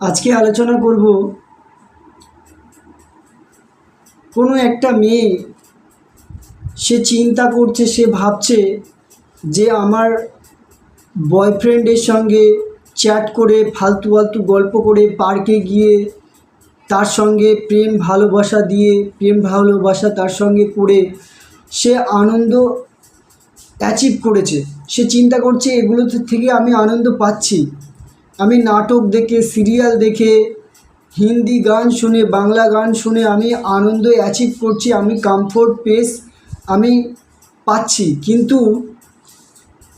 আজকে আলোচনা করব কোনো একটা মেয়ে সে চিন্তা করছে, সে ভাবছে যে আমার বয়ফ্রেন্ডের সঙ্গে চ্যাট করে ফালতু ফালতু গল্প করে পার্কে গিয়ে তার সঙ্গে প্রেম ভালোবাসা দিয়ে প্রেম ভালোবাসা তার সঙ্গে করে সে আনন্দ অ্যাচিভ করেছে। সে চিন্তা করছে এগুলো থেকে আমি আনন্দ পাচ্ছি। আমি নাটক দেখে, সিরিয়াল দেখে, হিন্দি গান শুনে, বাংলা গান শুনে আমি আনন্দ অ্যাচিভ করছি, আমি কমফোর্ট পেস আমি পাচ্ছি। কিন্তু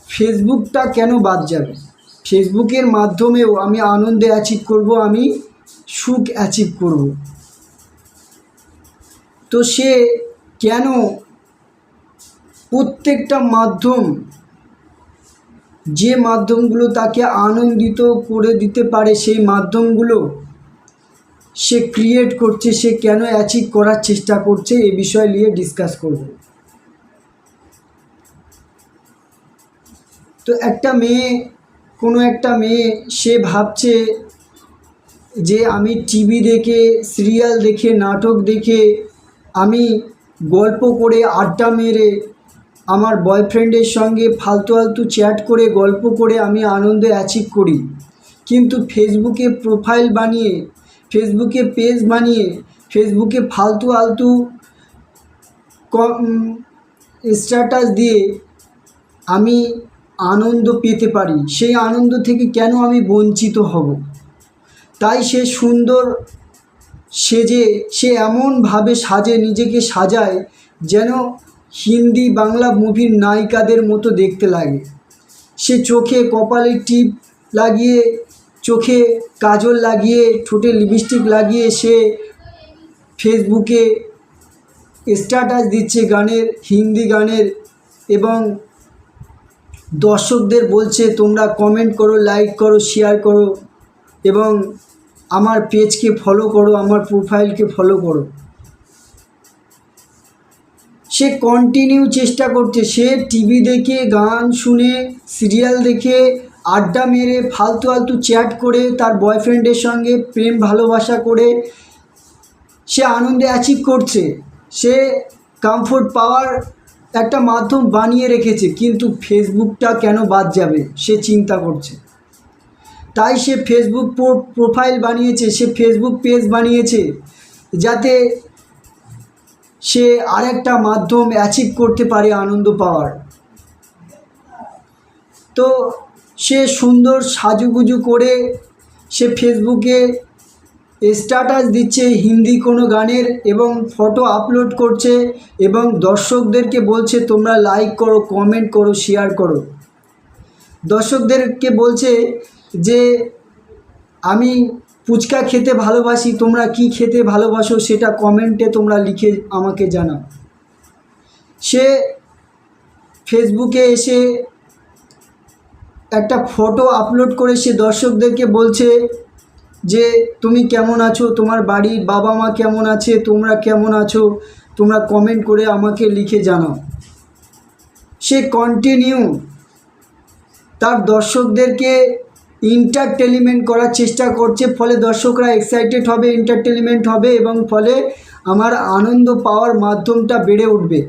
ফেসবুকটা কেন বাদ যাবে? ফেসবুকের মাধ্যমেও আমি আনন্দ অ্যাচিভ করব, আমি সুখ অ্যাচিভ করব। তো সে কেন প্রত্যেকটা মাধ্যম, যে মাধ্যমগুলো তাকে আনন্দিত করে দিতে পারে, সেই মাধ্যমগুলো সে ক্রিয়েট করছে, সে কেন অ্যাচিভ করার চেষ্টা করছে, এ বিষয় নিয়ে ডিসকাস করব। তো কোনো একটা মেয়ে সে ভাবছে যে আমি টিভি দেখে, সিরিয়াল দেখে, নাটক দেখে, আমি গল্প করে, আড্ডা মেরে, আমার বয়ফ্রেন্ডের সঙ্গে ফালতু ফালতু চ্যাট করে, গল্প করে আমি আনন্দ অ্যাচিভ করি। কিন্তু ফেসবুকে প্রোফাইল বানিয়ে, ফেসবুকে পেজ বানিয়ে, ফেসবুকে ফালতু ফালতু স্ট্যাটাস দিয়ে আমি আনন্দ পেতে পারি। সেই আনন্দ থেকে কেন আমি বঞ্চিত হব? তাই সে সুন্দর সেজে, সে এমনভাবে সাজে, নিজেকে সাজায় যেন হিন্দি বাংলা মুভির নায়িকাদের মতো দেখতে লাগে। সে চোখে কপালে টিপ লাগিয়ে, চোখে কাজল লাগিয়ে, ঠোঁটে লিপস্টিক লাগিয়ে সে ফেসবুকে স্ট্যাটাস দিচ্ছে গানের, হিন্দি গানের, এবং দর্শকদের বলছে তোমরা কমেন্ট করো, লাইক করো, শেয়ার করো, এবং আমার পেজকে ফলো করো, আমার প্রোফাইলকে ফলো করো। সে কন্টিনিউ চেষ্টা করছে, সে টিভি দেখে, গান শুনে, সিরিয়াল দেখে, আড্ডা মেরে, ফালতু ফালতু চ্যাট করে, তার বয়ফ্রেন্ডের সঙ্গে প্রেম ভালোবাসা করে সে আনন্দ অ্যাচিভ করছে। সে কমফোর্ট পাওয়ার একটা মাধ্যম বানিয়ে রেখেছে, কিন্তু ফেসবুকটা কেন বাদ যাবে সে চিন্তা করছে। তাই সে ফেসবুক প্রোফাইল বানিয়েছে, সে ফেসবুক পেজ বানিয়েছে, যাতে সে আরেকটা মাধ্যম অ্যাচিভ করতে পারে আনন্দ পাওয়ার। তো সে সুন্দর সাজুগুজু করে সে ফেসবুকে স্ট্যাটাস দিচ্ছে হিন্দি কোনো গানের, এবং ফটো আপলোড করছে, এবং দর্শকদেরকে বলছে তোমরা লাইক করো, কমেন্ট করো, শেয়ার করো। দর্শকদেরকে বলছে যে আমি ফুচকা খেতে ভালোবাসি, তোমরা কি খেতে ভালোবাসো সেটা কমেন্টে তোমরা লিখে আমাকে জানাও। সে ফেসবুকে এসে একটা ফটো আপলোড করে সে দর্শকদেরকে বলছে যে তুমি কেমন আছো, তোমার বাড়ির বাবা মা কেমন আছে, তোমরা কেমন আছো, তোমরা কমেন্ট করে আমাকে লিখে জানাও। সে কন্টিনিউ তার দর্শকদেরকে এন্টারটেনমেন্ট করার চেষ্টা করছে, ফলে দর্শকরা এক্সাইটেড হবে, এন্টারটেনমেন্ট হবে, এবং ফলে আমার আনন্দ পাওয়ার মাধ্যমটা বেড়ে উঠবে।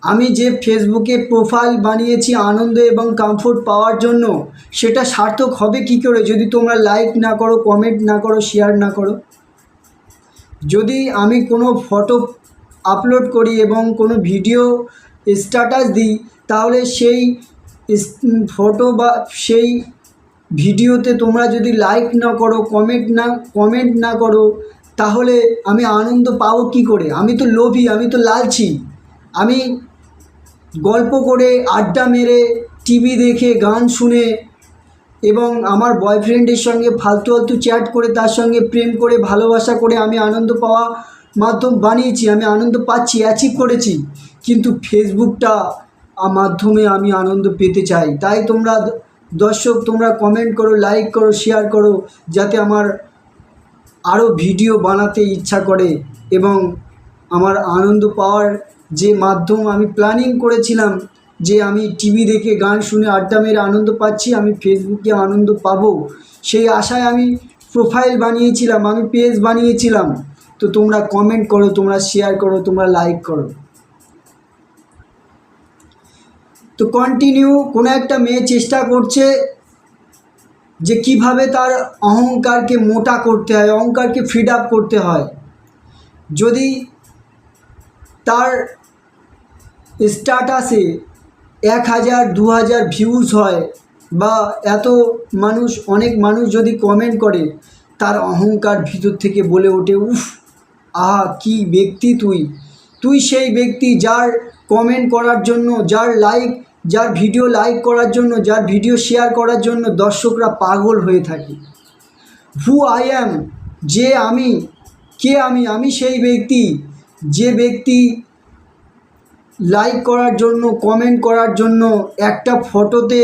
আমি যে ফেসবুকে প্রোফাইল বানিয়েছি আনন্দ এবং কমফোর্ট পাওয়ার জন্য, সেটা সার্থক হবে কী করে যদি তোমরা লাইক না করো, কমেন্ট না করো, শেয়ার না করো? যদি আমি কোনো ফটো আপলোড করি এবং কোনো ভিডিও স্ট্যাটাস দিই, তাহলে সেই ফটো বা সেই ভিডিওতে তোমরা যদি লাইক না করো, কমেন্ট না করো, তাহলে আমি আনন্দ পাবো কী করে? আমি তো লোভী, আমি তো লালচি। আমি গল্প করে, আড্ডা মেরে, টিভি দেখে, গান শুনে, এবং আমার বয়ফ্রেন্ডের সঙ্গে ফালতু ফালতু চ্যাট করে, তার সঙ্গে প্রেম করে, ভালোবাসা করে আমি আনন্দ পাওয়া মাধ্যম বানিয়েছি, আমি আনন্দ পাচ্ছি, অ্যাচিভ করেছি। কিন্তু ফেসবুকটা মাধ্যমে আমি আনন্দ পেতে চাই। তাই তোমরা দর্শক, তোমরা কমেন্ট করো, লাইক করো, শেয়ার করো, যাতে আমার আরও ভিডিও বানাতে ইচ্ছা করে, এবং আমার আনন্দ পাওয়ার যে মাধ্যম আমি প্ল্যানিং করেছিলাম যে আমি টিভি দেখে গান শুনে আড্ডা মেরে আনন্দ পাচ্ছি, আমি ফেসবুকে আনন্দ পাবো, সেই আশায় আমি প্রোফাইল বানিয়েছিলাম, আমি পেজ বানিয়েছিলাম। তো তোমরা কমেন্ট করো, তোমরা শেয়ার করো, তোমরা লাইক করো। তো কন্টিনিউ কোনো একটা মেয়ে চেষ্টা করছে যে কিভাবে তার অহংকারকে মোটা করতে হয়, অহংকারকে ফিড আপ করতে হয়। যদি তার স্ট্যাটাসে 1000 2000 ভিউজ হয় বা এত মানুষ, অনেক মানুষ যদি কমেন্ট করে, তার অহংকার ভিতর থেকে বলে ওঠে, উফ, আহা, কি ব্যক্তি তুই, তুই সেই ব্যক্তি যার কমেন্ট করার জন্য, যার ভিডিও লাইক করার জন্য, যার ভিডিও শেয়ার করার জন্য দর্শকরা পাগল হয়ে থাকে। হু আই অ্যাম, যে আমি, কে আমি সেই ব্যক্তি, যে ব্যক্তি লাইক করার জন্য, কমেন্ট করার জন্য, একটা ফটোতে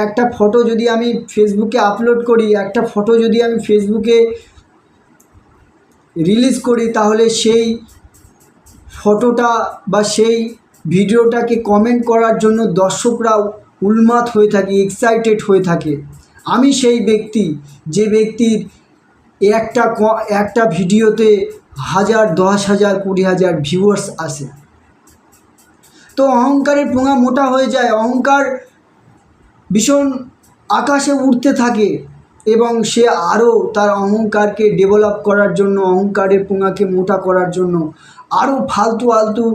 একটা ফটো যদি আমি ফেসবুকে আপলোড করি, একটা ফটো যদি আমি ফেসবুকে রিলিজ করি, তাহলে সেই ফটোটা বা সেই ভিডিওটাকে কমেন্ট করার জন্য দর্শকরা উন্মাদ হয়ে থাকে, এক্সাইটেড হয়ে থাকে। আমি সেই ব্যক্তি, যে ব্যক্তির একটা ভিডিওতে 1000 10,000 20,000 ভিউয়ার্স আসে। তো অহংকারের পোঙা মোটা হয়ে যায়, অহংকার ভীষণ আকাশে উঠতে থাকে এবং সে আরও তার অহংকারকে ডেভেলপ করার জন্য, অহংকারের পোঙাকে মোটা করার জন্য আরও ফালতু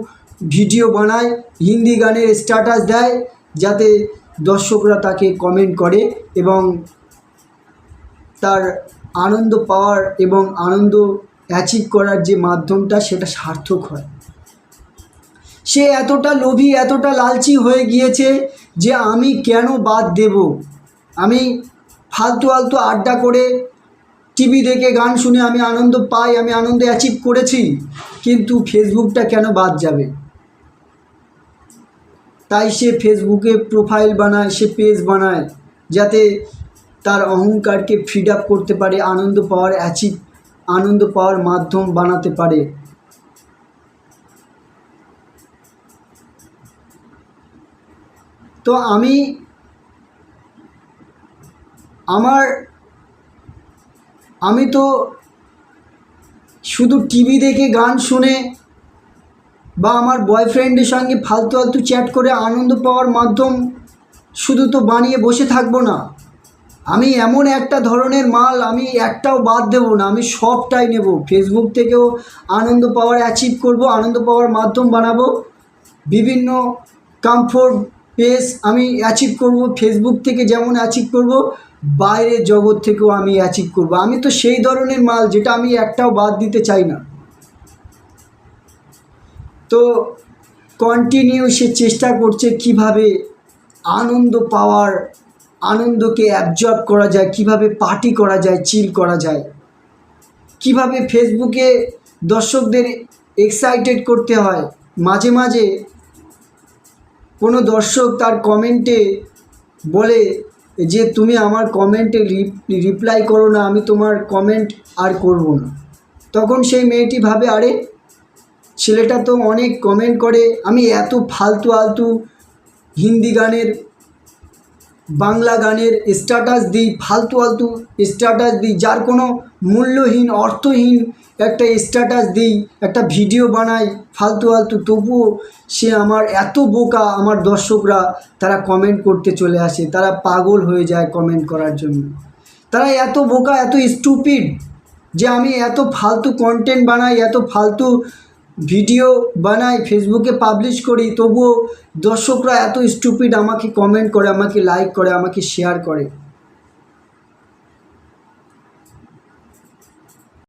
ভিডিও বানায়, হিন্দি গানের স্ট্যাটাস দেয়, যাতে দর্শকরা তাকে কমেন্ট করে এবং তার আনন্দ পাওয়ার এবং আনন্দ অ্যাচিভ করার যে মাধ্যমটা, সেটা সার্থক হয়। সে এতটা লোভী, এতটা লালচি হয়ে গিয়েছে যে আমি কেন বাদ দেব, আমি ফালতু আড্ডা করে, টিভি দেখে গান শুনে আমি আনন্দ পাই, আমি আনন্দ অ্যাচিভ করেছি, কিন্তু ফেসবুকটা কেন বাদ যাবে। তাই সে ফেসবুকে প্রোফাইল বানায়, সে পেজ বানায়, যাতে তার অহংকারকে ফিড আপ করতে পারে, আনন্দ পাওয়ার মাধ্যম বানাতে পারে। তো আমি তো শুধু টিভি দেখে গান শুনে বা আমার বয়ফ্রেন্ডের সঙ্গে ফালতু চ্যাট করে আনন্দ পাওয়ার মাধ্যম শুধু তো বানিয়ে বসে থাকবো না। আমি এমন একটা ধরনের মাল, আমি একটাও বাদ দেব না, আমি সবটাই নেব। ফেসবুক থেকেও আনন্দ পাওয়ার অ্যাচিভ করব, আনন্দ পাওয়ার মাধ্যম বানাবো। বিভিন্ন কমফোর্ট পেজ আমি অ্যাচিভ করব, ফেসবুক থেকে যেমন অ্যাচিভ করব, বাইরের জগৎ থেকেও আমি অ্যাচিভ করব। আমি তো সেই ধরনের মাল, যেটা আমি একটাও বাদ দিতে চাই না। তো কন্টিনিউ সে চেষ্টা করছে কিভাবে আনন্দকে অ্যাবজর্ব করা যায়, কিভাবে পার্টি করা যায়, চিল করা যায়, কিভাবে ফেসবুকে দর্শকদের এক্সাইটেড করতে হয়। মাঝে মাঝে কোনো দর্শক তার কমেন্টে বলে যে তুমি আমার কমেন্টে রিপ্লাই করো না, আমি তোমার কমেন্ট আর করব না। তখন সেই মেয়েটি ভাবে, আরে ছেলেটা তো অনেক কমেন্ট করে, আমি এত ফালতু হিন্দি গানের, বাংলা গানের স্ট্যাটাস দিই, ফালতু স্ট্যাটাস দিই, যার কোনো মূল্যহীন, অর্থহীন একটা স্ট্যাটাস দিই, একটা ভিডিও বানাই ফালতু, তবুও সে আমার এত বোকা, আমার দর্শকরা তারা কমেন্ট করতে চলে আসে, তারা পাগল হয়ে যায় কমেন্ট করার জন্য। তারা এত বোকা, এত স্টুপিড যে আমি এত ফালতু কন্টেন্ট বানাই, এত ফালতু ভিডিও বানাই, ফেসবুকে পাবলিশ করি, তবুও দর্শকরা এত স্টুপিড আমাকে কমেন্ট করে, আমাকে লাইক করে, আমাকে শেয়ার করে।